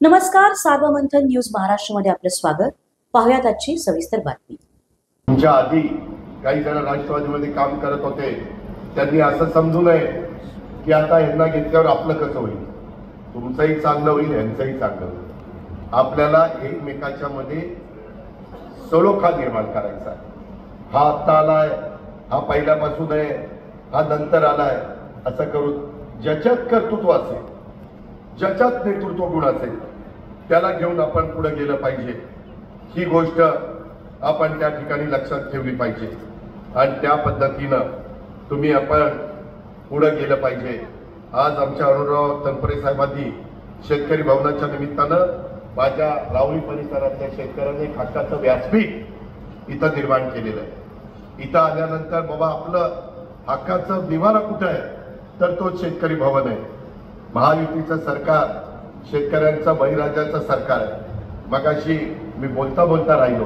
नमस्कार, सार्वमंथन न्यूज महाराष्ट्रमध्ये आपलं स्वागत. पाहुयात आजची सविस्तर बातमी. तुमच्या आधी काही जण राष्ट्रवादीमध्ये काम करत होते, त्यांनी असं समजू नये की आता यांना घेतल्यावर आपलं कसं होईल. तुमचंही चांगलं होईल, यांचंही चांगलं होईल. आपल्याला एकमेकाच्या मध्ये सलोखा निर्माण करायचा. हा आत्ता आलाय, हा पहिल्यापासून आहे, हा नंतर आलाय, असं करून ज्याच्यात कर्तृत्व असेल, ज्याच्यात नेतृत्व गुण असेल, त्याला घेऊन आपण पुढे गेलं पाहिजे. ही गोष्ट आपण त्या ठिकाणी लक्षात ठेवली पाहिजे आणि त्या पद्धतीनं तुम्ही आपण पुढे गेलं पाहिजे. आज आमच्या अनुराव तनपुरे साहेबांनी शेतकरी भवनाच्या निमित्तानं माझ्या राहुरी परिसरातल्या शेतकऱ्यांनी एक हक्काचं व्यासपीठ इथं निर्माण केलेलं आहे. इथं आल्यानंतर बाबा आपलं हक्काचं निवारा कुठं आहे, तर तो शेतकरी भवन आहे. महायुतीचं सरकार शेतकऱ्यांचं बळीराजाचं सरकार आहे. मगाशी मी बोलता बोलता राहिलो,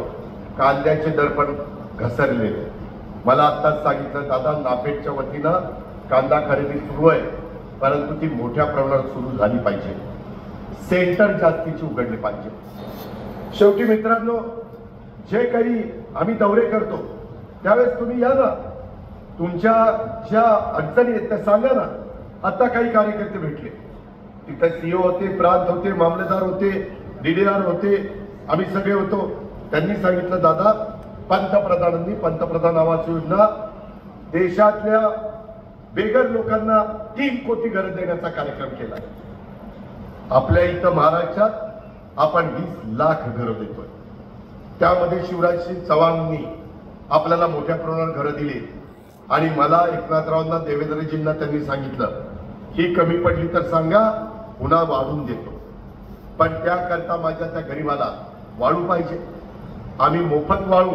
कांद्याचे दर पण घसरलेले. मला आत्ताच सांगितलं, दादा नाफेडच्या वतीनं कांदा खरेदी सुरू आहे, परंतु ती मोठ्या प्रमाणात सुरू झाली पाहिजे. सेंटर जास्तीची उघडले पाहिजे. शेवटी मित्रांनो, जे काही आम्ही दौरे करतो त्यावेळेस तुम्ही या ना, तुमच्या ज्या अडचणी आहेत त्या सांगा ना. आता काही कार्यकर्ते भेटले, तिथे सीओ होते, प्रांत होते, मामलेदार होते, DDR होते, आम्ही सगळे होतो. त्यांनी सांगितलं, दादा पंतप्रधानांनी पंतप्रधान आवास योजना देशातल्या बेघर लोकांना 3 कोटी घरं देण्याचा कार्यक्रम केला. आपल्या इथं महाराष्ट्रात आपण 20 लाख घरं देतोय. त्यामध्ये शिवराज सिंग चौहानांनी आपल्याला मोठ्या प्रमाणात घरं दिली आणि मला एकनाथरावांना, देवेंद्रजींना त्यांनी सांगितलं ही कमी पडली तर सांगा, पुन्हा वाढून देतो. पण त्याकरता माझ्या त्या गरीबाला वाळू पाहिजे. आम्ही मोफत वाळू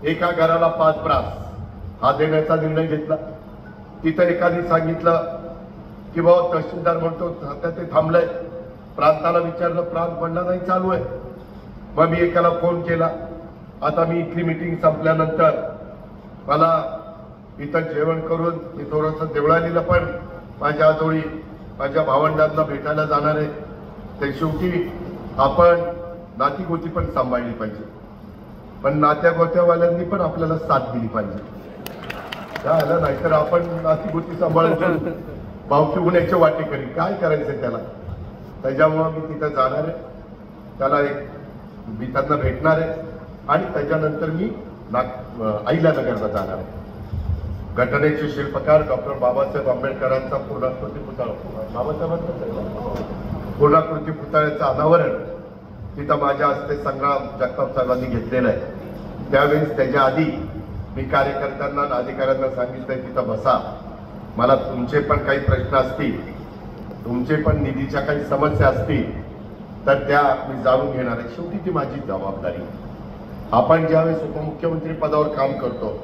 एका घराला 5 ब्रास हा देण्याचा निर्णय घेतला. तिथं एकाने सांगितलं की बाबा तहसीलदार म्हणतो आता ते थांबलंय. प्रांताला विचारलं, प्रांत म्हणला नाही चालू आहे. मग मी एकाला फोन केला. आता मी इथली मीटिंग संपल्यानंतर मला इथं जेवण करून मी थोडंसं देवळालीला पण माझ्या आजोळी माझ्या भावंडांना भेटायला जाणार आहे. ते शेवटी आपण नातीगोती पण सांभाळली पाहिजे, पण नात्या गोत्यावाल्यांनी पण आपल्याला साथ दिली पाहिजे. काय आलं नाहीतर आपण नातीगोती सांभाळून भावकी होण्याच्या वाटेकरी काय करायचं त्याला. त्याच्यामुळं मी तिथं जाणार आहे, त्याला मी त्यांना भेटणार आहे आणि त्याच्यानंतर मी अहिल्यानगरला जाणार आहे. घटनेचे शिल्पकार डॉक्टर बाबासाहेब आंबेडकरांचा पूर्णाकृती पुतळ्याचं अनावरण तिथं माझ्या हस्ते संग्राम जगताप साहेबांनी घेतलेलं आहे. त्यावेळेस त्याच्या आधी मी कार्यकर्त्यांना अधिकाऱ्यांना सांगितलंय तिथं बसा, मला तुमचे पण काही प्रश्न असतील, तुमचे पण निधीच्या काही समस्या असतील तर त्या मी जाणून घेणार आहे. शेवटी ती माझी जबाबदारी. आपण ज्यावेळेस उपमुख्यमंत्री पदावर काम करतो,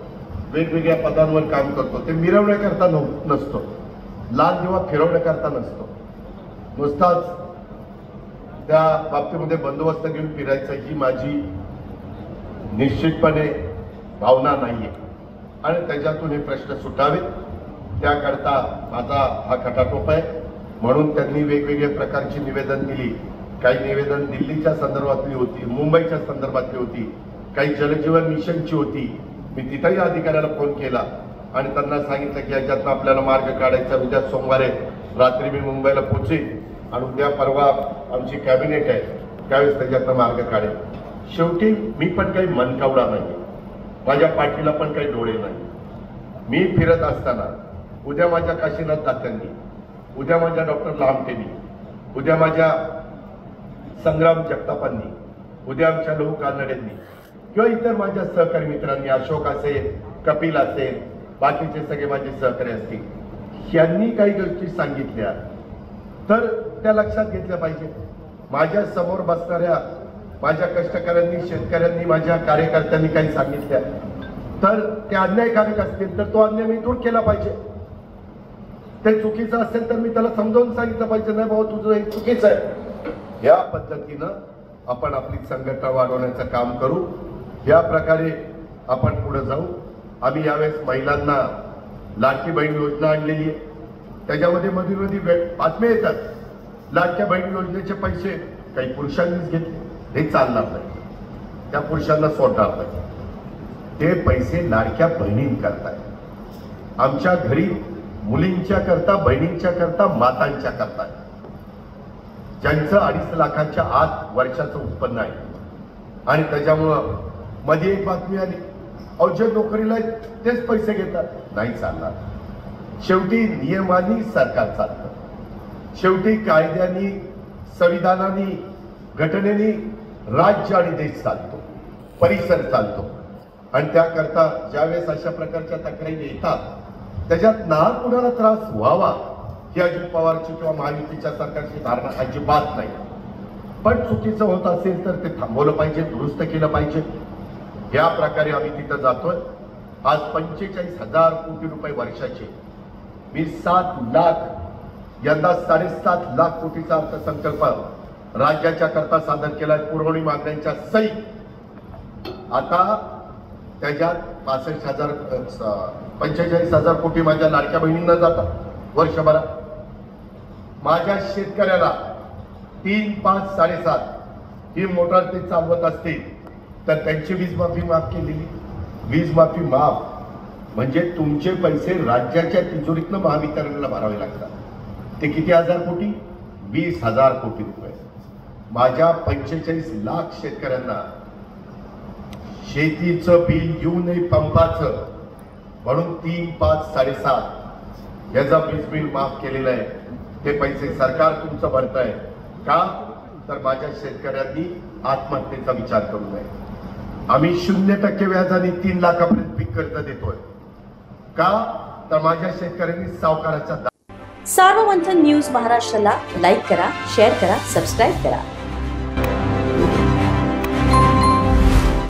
वेगवेगळ्या पदांवर काम करतो, ते मिरवण्याकरता नसतो, लाल दिवा फिरवण्याकरता नसतो. नुसताच त्या बाबतीमध्ये बंदोबस्त घेऊन फिरायचं ही माझी निश्चितपणे भावना नाहीये आणि त्याच्यातून हे प्रश्न सुटावेत त्याकरता माझा हा खटाटोप आहे. म्हणून त्यांनी वेगवेगळ्या प्रकारची निवेदन दिली. काही निवेदन दिल्लीच्या संदर्भातली होती, मुंबईच्या संदर्भातली होती, काही जलजीवन मिशनची होती. मी तिथंही अधिकाऱ्याला फोन केला आणि त्यांना सांगितलं की याच्यातनं आपल्याला मार्ग काढायचा. उद्या सोमवारी रात्री मी मुंबईला पोहोचेन आणि उद्या परवा आमची कॅबिनेट आहे, त्यावेळेस त्याच्यातनं मार्ग काढेल. शेवटी मी पण काही मनकावडा नाही, माझ्या पाठीला पण काही डोळे नाही. मी फिरत असताना उद्या माझ्या काशीनाथ दात्यांनी, उद्या माझ्या डॉक्टर लामटेंनी, उद्या माझ्या संग्राम जगतापांनी, उद्या आमच्या लहू कानड्यांनी किंवा इतर माझ्या सहकारी मित्रांनी, अशोक असेल, कपिल असेल, बाकीचे सगळे माझे सहकारी असतील, यांनी काही गोष्टी सांगितल्या तर त्या लक्षात घेतल्या पाहिजे. माझ्या समोर बसणाऱ्या माझ्या कष्टकऱ्यांनी, शेतकऱ्यांनी, माझ्या कार्यकर्त्यांनी काही सांगितल्या तर ते अन्यायकारक असतील तर तो अन्याय मी दूर केला पाहिजे. ते चुकीचं असेल तर मी त्याला समजावून सांगितलं पाहिजे, नाही बाबा तुझं हे चुकीचं आहे. या पद्धतीनं आपण आपली संघटना वाढवण्याचं काम करू. या प्रकारे आपण पुढे जाऊ. आम्ही यावेळेस महिलांना लाडकी बहीण योजना आणलेली आहे. त्याच्यामध्ये मध्ये बातम्या येतात लाडक्या बहीण योजनेचे पैसे काही पुरुषांनीच घेतले, हे चालणार नाही, त्या पुरुषांना सोडणार नाही. ते पैसे लाडक्या बहिणींकरता, आमच्या घरी मुलींच्या करता, बहिणींच्या करता, मातांच्या करता, ज्यांचं 2.5 लाखाच्या आत वर्षाचं उत्पन्न आहे. आणि त्याच्यामुळं मध्ये एक बातमी आली, जे नोकरीला तेच पैसे घेतात, नाही चालणार. शेवटी नियमांनी सरकार चालतं, शेवटी कायद्यानी, संविधानाने, घटनेने राज्य आणि देश चालतो, परिसर चालतो. आणि त्याकरता ज्यावेळेस अशा प्रकारच्या तक्रारी येतात, त्याच्यात ना कुणाला त्रास व्हावा ही अजित पवारची किंवा महायुतीच्या सरकारची धारणा अजिबात नाही. पण चुकीचं होत असेल तर ते थांबवलं पाहिजे, दुरुस्त केलं पाहिजे. या प्रकारे आम्ही तिथं जातोय. आज 45,000 कोटी रुपये वर्षाचे, मी 7 लाख, यंदा 7.5 लाख कोटीचा अर्थसंकल्प राज्याच्या करता सादर केलाय, पुरवणी मागण्यांच्या सहित. आता त्याच्यात 45,000 कोटी माझ्या लाडक्या बहिणींना जातात वर्षभरात. माझ्या शेतकऱ्याला 3, 5, 7.5 ही मोटार ते चालवत असतील तर त्यांची वीज माफी माफ केलेली. वीज माफी माफ म्हणजे तुमचे पैसे राज्याच्या तिजोरीतनं महावितरणला भरावे लागतात. ते किती हजार कोटी? 20,000 कोटी रुपये. माझ्या 45 लाख शेतकऱ्यांना शेतीचं बिल येऊ नये, पंपाचं, म्हणून 3, 5, 7.5 याचा वीज बिल माफ केलेलं आहे. ते पैसे सरकार तुमचं भरत आहे का? तर माझ्या शेतकऱ्यांनी आत्महत्येचा विचार करू नये. आम्ही 0% व्याजाने 3 लाखापर्यंत पीक कर्ज देतोय का? तर माझ्या शेतकऱ्यांनी सावकाराच्या. सार्वमंथन न्यूज महाराष्ट्राला लाईक करा, शेअर करा, सबस्क्राईब करा.